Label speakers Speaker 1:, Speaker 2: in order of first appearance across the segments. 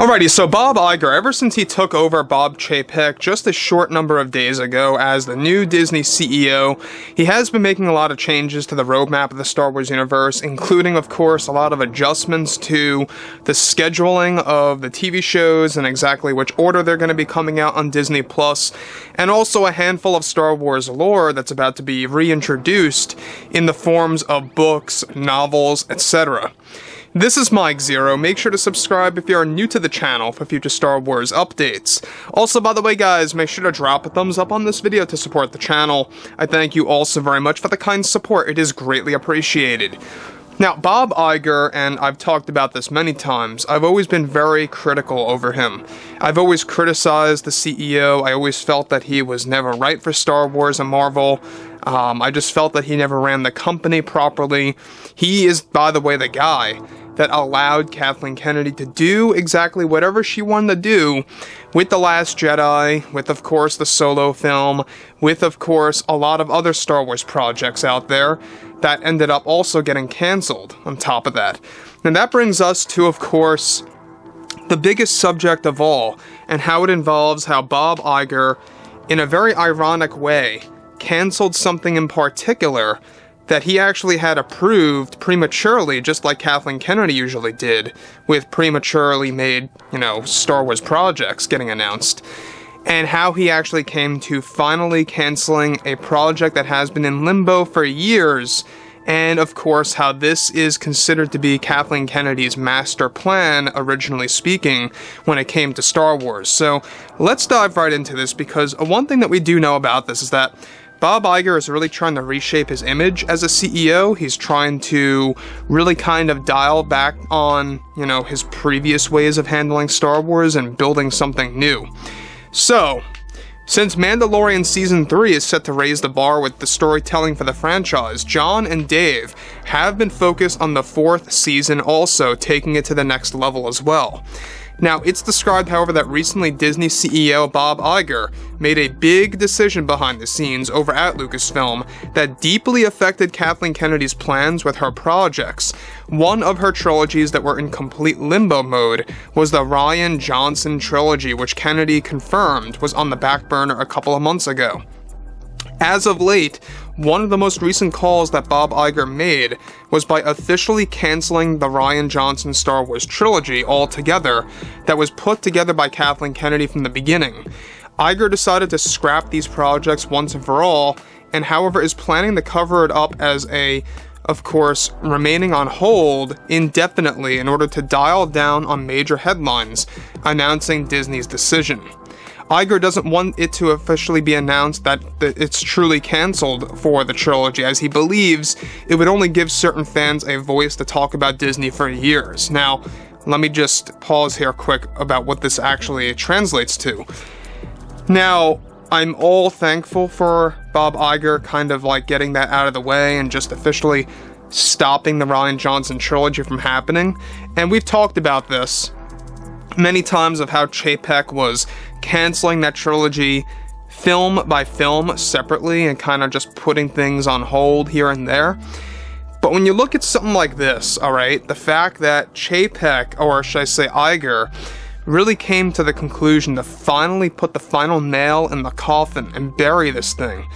Speaker 1: Alrighty, so Bob Iger, ever since he took over Bob Chapek just a short number of days ago as the new Disney CEO, he has been making a lot of changes to the roadmap of the Star Wars universe, including, of course, a lot of adjustments to the scheduling of the TV shows and exactly which order they're going to be coming out on Disney+, and also a handful of Star Wars lore that's about to be reintroduced in the forms of books, novels, etc. This is Mike Zero. Make sure to subscribe if you are new to the channel for future Star Wars updates. Also, by the way guys, make sure to drop a thumbs up on this video to support the channel. I thank you all so very much for the kind support. It is greatly appreciated. Now, Bob Iger, and I've talked about this many times, I've always been very critical over him. I've always criticized the CEO. I always felt that he was never right for Star Wars and Marvel. I just felt that he never ran the company properly. He is, by the way, the guy that allowed Kathleen Kennedy to do exactly whatever she wanted to do with The Last Jedi, with, of course, the Solo film, with, of course, a lot of other Star Wars projects out there that ended up also getting canceled on top of that. And that brings us to, of course, the biggest subject of all, and how it involves how Bob Iger, in a very ironic way, canceled something in particular that he actually had approved prematurely, just like Kathleen Kennedy usually did, with prematurely made, Star Wars projects getting announced, and how he actually came to finally canceling a project that has been in limbo for years, and of course how this is considered to be Kathleen Kennedy's master plan, originally speaking, when it came to Star Wars. So let's dive right into this, because one thing that we do know about this is that Bob Iger is really trying to reshape his image as a CEO. He's trying to really kind of dial back on, his previous ways of handling Star Wars and building something new. So, since Mandalorian Season 3 is set to raise the bar with the storytelling for the franchise, John and Dave have been focused on the 4th season also, taking it to the next level as well. Now, it's described, however, that recently Disney CEO Bob Iger made a big decision behind the scenes over at Lucasfilm that deeply affected Kathleen Kennedy's plans with her projects. One of her trilogies that were in complete limbo mode was the Rian Johnson trilogy, which Kennedy confirmed was on the back burner a couple of months ago. As of late, one of the most recent calls that Bob Iger made was by officially canceling the Rian Johnson Star Wars trilogy altogether that was put together by Kathleen Kennedy from the beginning. Iger decided to scrap these projects once and for all, and however is planning to cover it up as of course, remaining on hold indefinitely in order to dial down on major headlines announcing Disney's decision. Iger doesn't want it to officially be announced that it's truly cancelled for the trilogy, as he believes it would only give certain fans a voice to talk about Disney for years. Now, let me just pause here quick about what this actually translates to. Now, I'm all thankful for Bob Iger kind of like getting that out of the way and just officially stopping the Rian Johnson trilogy from happening. And we've talked about this many times of how Chapek was canceling that trilogy film by film separately and kind of just putting things on hold here and there. But when you look at something like this, alright, the fact that Chapek, or should I say Iger, really came to the conclusion to finally put the final nail in the coffin and bury this thing.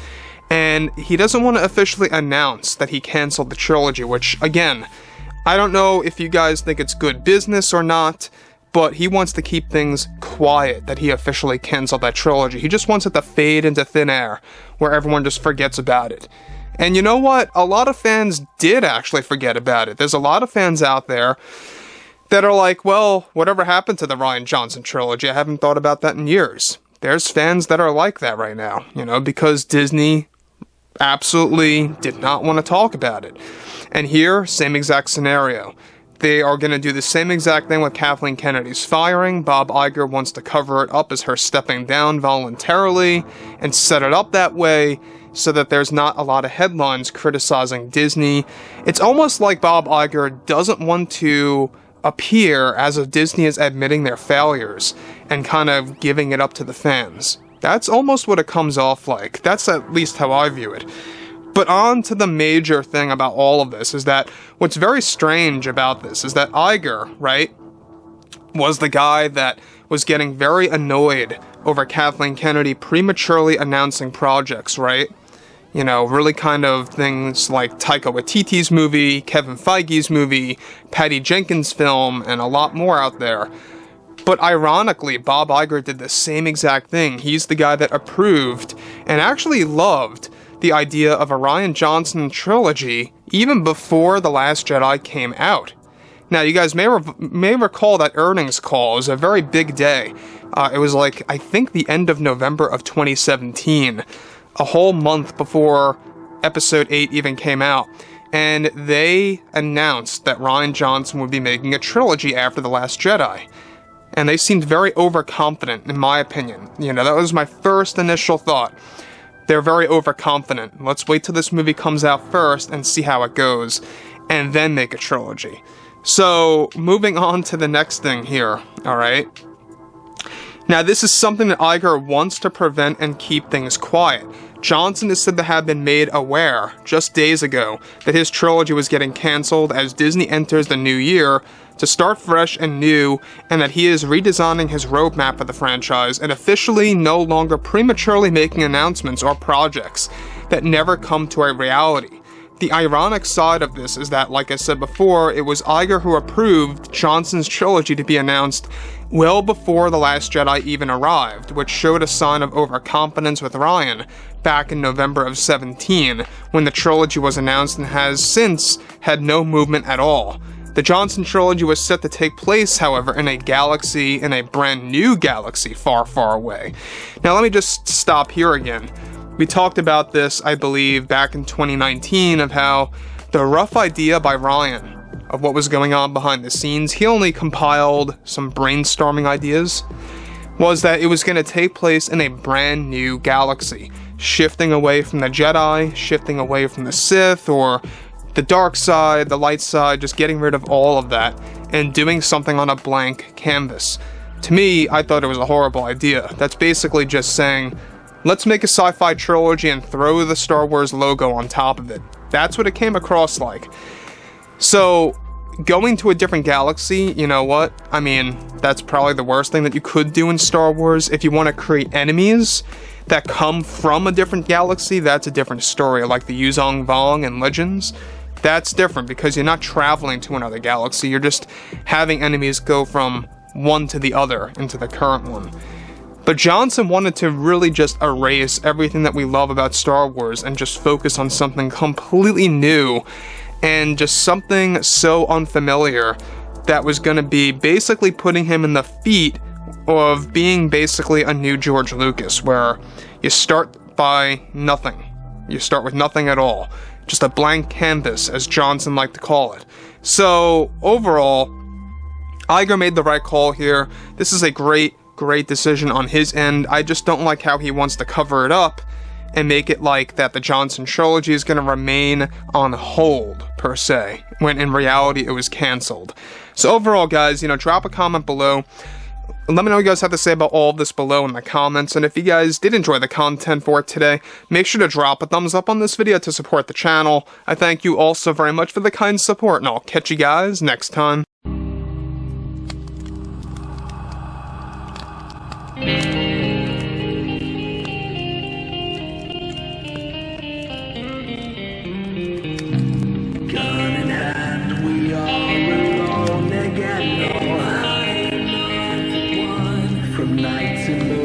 Speaker 1: And he doesn't want to officially announce that he canceled the trilogy, which, again, I don't know if you guys think it's good business or not, but he wants to keep things quiet that he officially canceled that trilogy. He just wants it to fade into thin air, where everyone just forgets about it. And you know what? A lot of fans did actually forget about it. There's a lot of fans out there that are like, well, whatever happened to the Rian Johnson trilogy? I haven't thought about that in years. There's fans that are like that right now, because Disney absolutely did not want to talk about it. And here, same exact scenario. They are going to do the same exact thing with Kathleen Kennedy's firing. Bob Iger wants to cover it up as her stepping down voluntarily and set it up that way so that there's not a lot of headlines criticizing Disney. It's almost like Bob Iger doesn't want to appear as if Disney is admitting their failures and kind of giving it up to the fans. That's almost what it comes off like. That's at least how I view it. But on to the major thing about all of this is that what's very strange about this is that Iger, right, was the guy that was getting very annoyed over Kathleen Kennedy prematurely announcing projects, right? You know, really kind of things like Taika Waititi's movie, Kevin Feige's movie, Patty Jenkins' film, and a lot more out there. But ironically, Bob Iger did the same exact thing. He's the guy that approved and actually loved the idea of a Rian Johnson trilogy even before The Last Jedi came out. Now, you guys may recall that earnings call. It was a very big day. It was like, I think, the end of November of 2017, a whole month before Episode 8 even came out. And they announced that Rian Johnson would be making a trilogy after The Last Jedi. And they seemed very overconfident, in my opinion. You know, that was my first initial thought. They're very overconfident. Let's wait till this movie comes out first and see how it goes, and then make a trilogy. So, moving on to the next thing here, alright? Now, this is something that Iger wants to prevent and keep things quiet. Johnson is said to have been made aware, just days ago, that his trilogy was getting cancelled as Disney enters the new year to start fresh and new, and that he is redesigning his roadmap of the franchise and officially no longer prematurely making announcements or projects that never come to a reality. The ironic side of this is that, like I said before, it was Iger who approved Johnson's trilogy to be announced well before The Last Jedi even arrived, which showed a sign of overconfidence with Rian back in November of 17, when the trilogy was announced and has since had no movement at all. The Johnson trilogy was set to take place, however, in a brand new galaxy far, far away. Now let me just stop here again. We talked about this, I believe, back in 2019, of how the rough idea by Rian of what was going on behind the scenes, he only compiled some brainstorming ideas, was that it was going to take place in a brand new galaxy, shifting away from the Jedi, shifting away from the Sith, or the dark side, the light side, just getting rid of all of that, and doing something on a blank canvas. To me, I thought it was a horrible idea. That's basically just saying, let's make a sci-fi trilogy and throw the Star Wars logo on top of it. That's what it came across like. So, going to a different galaxy, you know what? I mean, that's probably the worst thing that you could do in Star Wars. If you want to create enemies that come from a different galaxy, that's a different story, like the Yuzong Vong and Legends. That's different because you're not traveling to another galaxy, you're just having enemies go from one to the other into the current one. But Johnson wanted to really just erase everything that we love about Star Wars and just focus on something completely new and just something so unfamiliar that was going to be basically putting him in the feet of being basically a new George Lucas, where you start by nothing. You start with nothing at all. Just a blank canvas, as Johnson liked to call it. So, overall, Iger made the right call here. This is a great decision on his end. I just don't like how he wants to cover it up and make it like that the Johnson trilogy is going to remain on hold, per se, when in reality it was cancelled. So overall, guys, drop a comment below. Let me know what you guys have to say about all of this below in the comments, and if you guys did enjoy the content for today, make sure to drop a thumbs up on this video to support the channel. I thank you all so very much for the kind support, and I'll catch you guys next time.
Speaker 2: From night to morning.